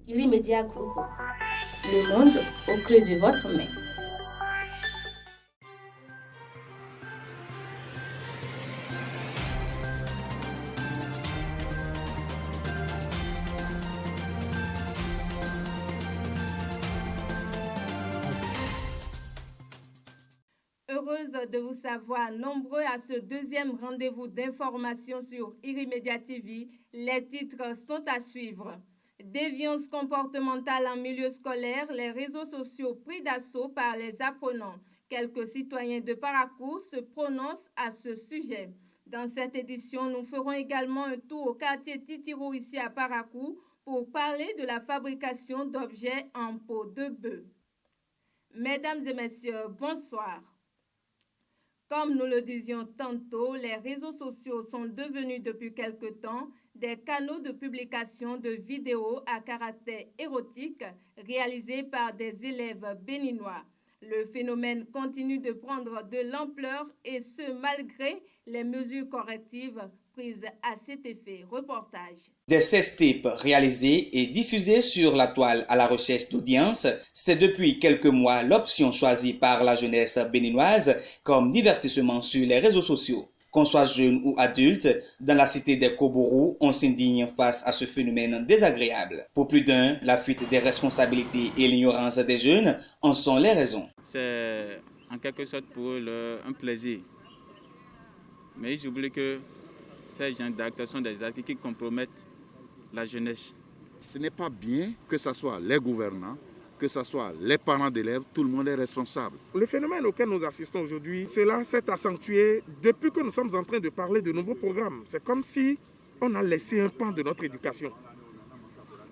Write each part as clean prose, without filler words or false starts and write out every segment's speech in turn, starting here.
Irimedia Group. Le monde au creux de votre main. Heureuse de vous savoir nombreux à ce deuxième rendez-vous d'information sur Irimedia TV. Les titres sont à suivre. Déviance comportementale en milieu scolaire, les réseaux sociaux pris d'assaut par les apprenants. Quelques citoyens de Parakou se prononcent à ce sujet. Dans cette édition, nous ferons également un tour au quartier Titiro ici à Parakou pour parler de la fabrication d'objets en peau de bœuf. Mesdames et messieurs, bonsoir. Comme nous le disions tantôt, les réseaux sociaux sont devenus depuis quelque temps des canaux de publication de vidéos à caractère érotique réalisées par des élèves béninois. Le phénomène continue de prendre de l'ampleur et ce malgré les mesures correctives prises à cet effet. Reportage. Des sextapes réalisés et diffusés sur la toile à la recherche d'audience, c'est depuis quelques mois l'option choisie par la jeunesse béninoise comme divertissement sur les réseaux sociaux. Qu'on soit jeune ou adulte, dans la cité des Koborou, on s'indigne face à ce phénomène désagréable. Pour plus d'un, la fuite des responsabilités et l'ignorance des jeunes en sont les raisons. C'est en quelque sorte pour eux un plaisir. Mais ils oublient que ces genres d'actes sont des actes qui compromettent la jeunesse. Ce n'est pas bien que ce soit les gouvernants, que ce soit les parents d'élèves, tout le monde est responsable. Le phénomène auquel nous assistons aujourd'hui, cela s'est accentué depuis que nous sommes en train de parler de nouveaux programmes. C'est comme si on a laissé un pan de notre éducation.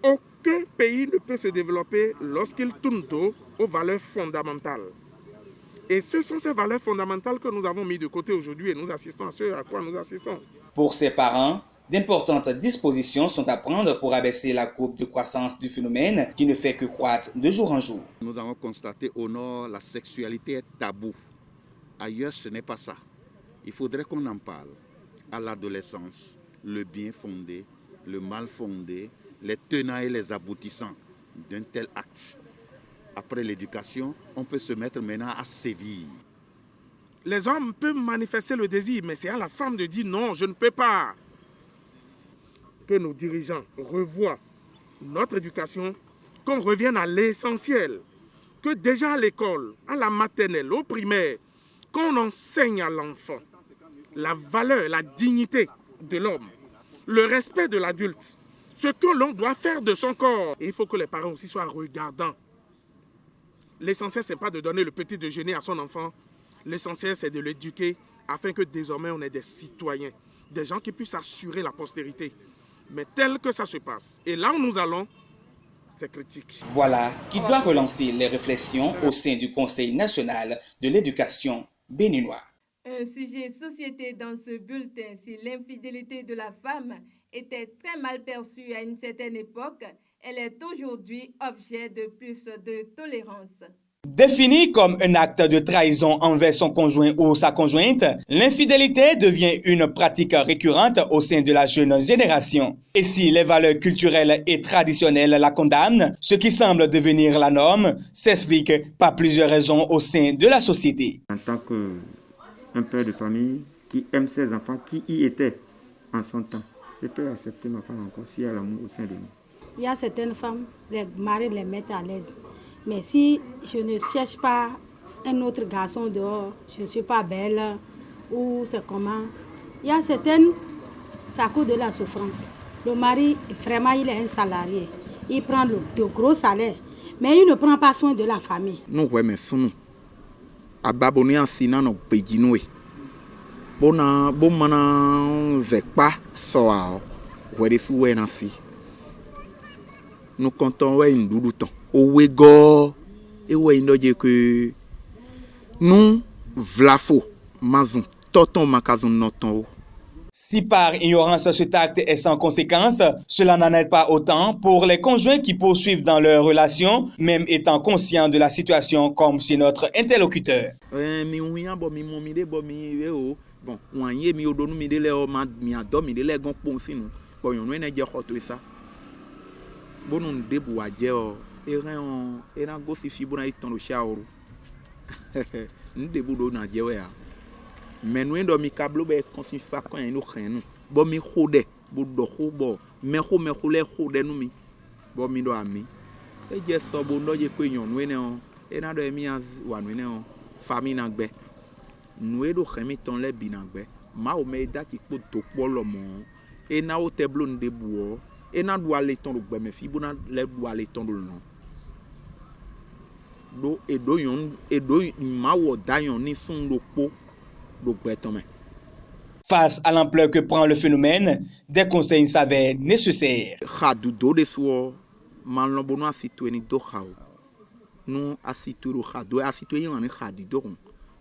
Aucun pays ne peut se développer lorsqu'il tourne dos aux valeurs fondamentales. Et ce sont ces valeurs fondamentales que nous avons mis de côté aujourd'hui et nous assistons à ce à quoi nous assistons. Pour ces parents, d'importantes dispositions sont à prendre pour abaisser la courbe de croissance du phénomène qui ne fait que croître de jour en jour. Nous avons constaté au nord, la sexualité est tabou. Ailleurs, ce n'est pas ça. Il faudrait qu'on en parle. À l'adolescence, le bien fondé, le mal fondé, les tenants et les aboutissants d'un tel acte. Après l'éducation, on peut se mettre maintenant à sévir. Les hommes peuvent manifester le désir, mais c'est à la femme de dire non, je ne peux pas. Que nos dirigeants revoient notre éducation, qu'on revienne à l'essentiel, que déjà à l'école, à la maternelle, au primaire, qu'on enseigne à l'enfant la valeur, la dignité de l'homme, le respect de l'adulte, ce que l'on doit faire de son corps. Et il faut que les parents aussi soient regardants. L'essentiel, ce n'est pas de donner le petit déjeuner à son enfant. L'essentiel, c'est de l'éduquer afin que désormais on ait des citoyens, des gens qui puissent assurer la postérité. Mais tel que ça se passe, et là où nous allons, c'est critique. Voilà qui doit relancer les réflexions au sein du Conseil national de l'éducation béninois. Un sujet société dans ce bulletin, si l'infidélité de la femme était très mal perçue à une certaine époque, elle est aujourd'hui objet de plus de tolérance. Définie comme un acte de trahison envers son conjoint ou sa conjointe, l'infidélité devient une pratique récurrente au sein de la jeune génération. Et si les valeurs culturelles et traditionnelles la condamnent, ce qui semble devenir la norme s'explique par plusieurs raisons au sein de la société. En tant qu'un père de famille qui aime ses enfants, qui y était en son temps, je peux accepter ma femme encore s'il y a l'amour au sein de nous. Il y a certaines femmes, les maris les mettent à l'aise. Mais si je ne cherche pas un autre garçon dehors, je ne suis pas belle, ou c'est comment. Il y a certaines, ça coûte de la souffrance. Le mari, vraiment, il est un salarié. Il prend de gros salaires, mais il ne prend pas soin de la famille. Nous, oui, mais nous, à Baboné, en Sina, nous payons. Bon, on veut pas ça. Nous comptons une doulouton. Owego ewe inoje que nous vlafo mazon toton makazon noton. Si par ignorance cet acte est sans conséquence, cela n'en est pas autant pour les conjoints qui poursuivent dans leur relation, même étant conscients de la situation comme c'est notre interlocuteur. Bon, ouanye mi odonu mi dele o ma mi adom mi dele gon pon sinu. Bon, yon ne je khoto ça. Bon debu ajeo eran eran go fifi bona iton shauru. Ndebu do na jewe ya. Menwe ndo mi kablo be konfifa kan no khenu. Bo mi khode bo do khubo me khu le khode nu mi. Bo mi do ami. E je so bo ndo je ko yon we ne on. E na do emi wa nu ne on. Famille na gbe. Nu do khemi ton le bi na gbe. Ma o me da ki po to polo mo. E na o teblo ndebu o. Et n'a doit aller ton le mais fibu n'a le doit aller ton le non do et do yon et do ma wo dayon ni son do po do beton. Face à l'ampleur que prend le phénomène, des conseils s'avèrent nécessaires. Khadu do de so man lo bono asitu ni do khaw no asitu ro khadu asitu yon ni khadi do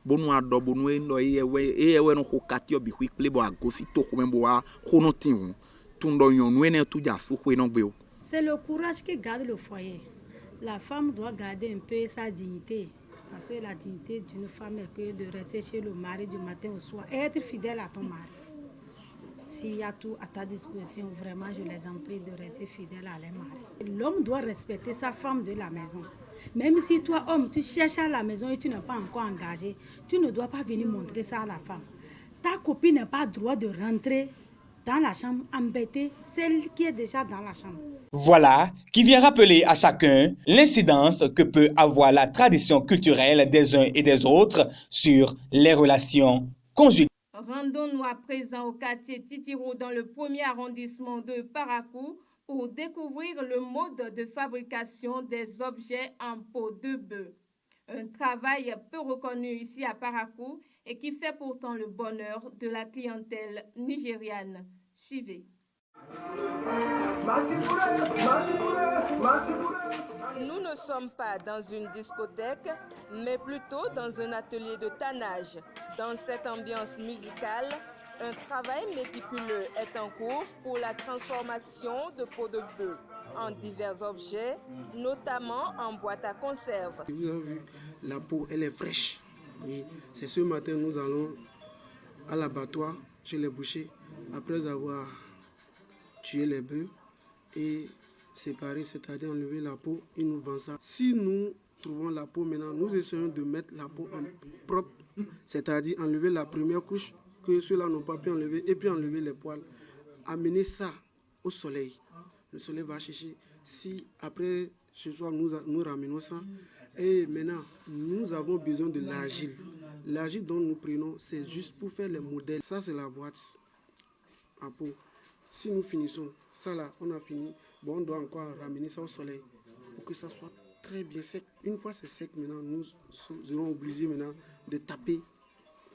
bonu ado bonu ndo ewe no khokati obi kwikle bo agosi to ko membo wa khono tin. C'est le courage qui garde le foyer. La femme doit garder un peu sa dignité. Parce que la dignité d'une femme est que de rester chez le mari du matin au soir et être fidèle à ton mari. S'il y a tout à ta disposition, vraiment, je les en prie de rester fidèles à leur mari. L'homme doit respecter sa femme de la maison. Même si toi, homme, tu cherches à la maison et tu n'es pas encore engagé, tu ne dois pas venir montrer ça à la femme. Ta copine n'a pas le droit de rentrer dans la chambre, embêter celle qui est déjà dans la chambre. Voilà qui vient rappeler à chacun l'incidence que peut avoir la tradition culturelle des uns et des autres sur les relations conjugales. Rendons-nous à présent au quartier Titiro dans le 1er arrondissement de Parakou pour découvrir le mode de fabrication des objets en peau de bœuf. Un travail peu reconnu ici à Parakou et qui fait pourtant le bonheur de la clientèle nigériane. Suivez. Nous ne sommes pas dans une discothèque, mais plutôt dans un atelier de tannage. Dans cette ambiance musicale, un travail méticuleux est en cours pour la transformation de peau de bœuf en divers objets, notamment en boîte à conserve. Vous avez vu, la peau, elle est fraîche. Oui, c'est ce matin, nous allons à l'abattoir chez les bouchers, après avoir tué les bœufs et séparé, c'est-à-dire enlever la peau, ils nous vendent ça. Si nous trouvons la peau maintenant, nous essayons de mettre la peau en propre, c'est-à-dire enlever la première couche que ceux-là n'ont pas pu enlever et puis enlever les poils. Amener ça au soleil. Le soleil va chercher. Si après ce soir nous ramenons ça, et maintenant nous avons besoin de l'argile. L'argile dont nous prenons, c'est juste pour faire les modèles. Ça, c'est la boîte à peau. Si nous finissons, ça là, on a fini. Bon, on doit encore ramener ça au soleil pour que ça soit très bien sec. Une fois c'est sec, maintenant, nous serons obligés maintenant de taper.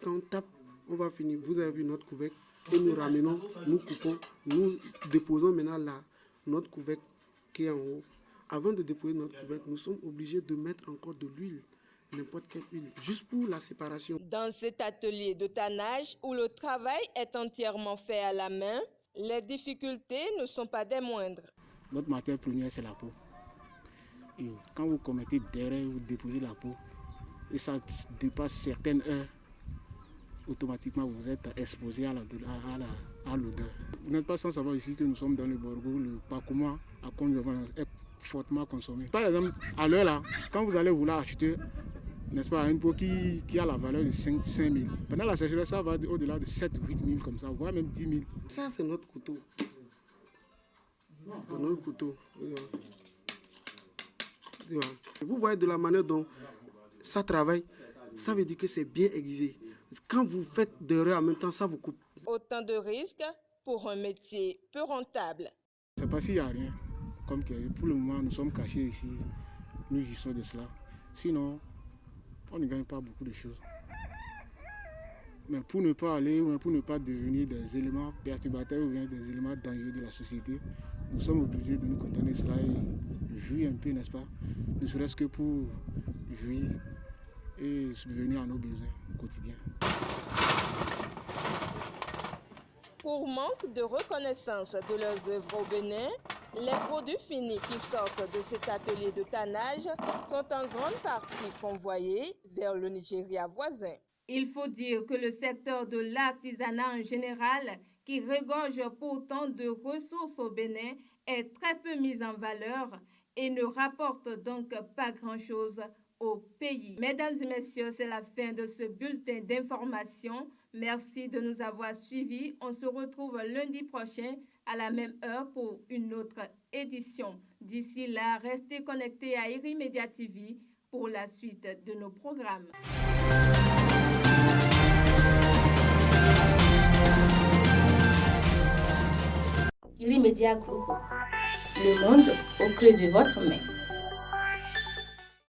Quand on tape, on va finir. Vous avez vu notre couvercle et nous ramenons, nous coupons, nous déposons maintenant là notre couvercle qui est en haut. Avant de déposer notre couvercle, nous sommes obligés de mettre encore de l'huile, n'importe quelle huile, juste pour la séparation. Dans cet atelier de tannage où le travail est entièrement fait à la main, les difficultés ne sont pas des moindres. Notre matière première, c'est la peau. Et quand vous commettez d'erreur, vous déposez la peau, et ça dépasse certaines heures, automatiquement vous êtes exposé à l'odeur. Vous n'êtes pas sans savoir ici que nous sommes dans le Borgo, le Pakouma à Conjouvan est fortement consommé. Par exemple, à l'heure là, quand vous allez vouloir acheter, n'est-ce pas, une peau qui a la valeur de 5 000, pendant la sécheresse, ça va au-delà de 7 000 8 000 comme ça, voire même 10 000. Ça, c'est notre couteau. Notre couteau. Vous voyez de la manière dont ça travaille, ça veut dire que c'est bien aiguisé. Quand vous faites d'erreurs en même temps, ça vous coupe. Autant de risques pour un métier peu rentable. C'est pas s'il n'y a rien. Comme que pour le moment, nous sommes cachés ici. Nous jouissons de cela. Sinon, on ne gagne pas beaucoup de choses. Mais pour ne pas aller ou pour ne pas devenir des éléments perturbateurs ou bien des éléments dangereux de la société, nous sommes obligés de nous contenter de cela et jouir un peu, n'est-ce pas? Ne serait-ce que pour jouir et subvenir à nos besoins quotidiens. Pour manque de reconnaissance de leurs œuvres au Bénin, les produits finis qui sortent de cet atelier de tannage sont en grande partie convoyés vers le Nigeria voisin. Il faut dire que le secteur de l'artisanat en général, qui regorge pourtant de ressources au Bénin, est très peu mise en valeur et ne rapporte donc pas grand-chose au pays. Mesdames et messieurs, c'est la fin de ce bulletin d'information. Merci de nous avoir suivis. On se retrouve lundi prochain à la même heure pour une autre édition. D'ici là, restez connectés à Irimedia TV pour la suite de nos programmes. Irimedia Group, le monde au creux de votre main.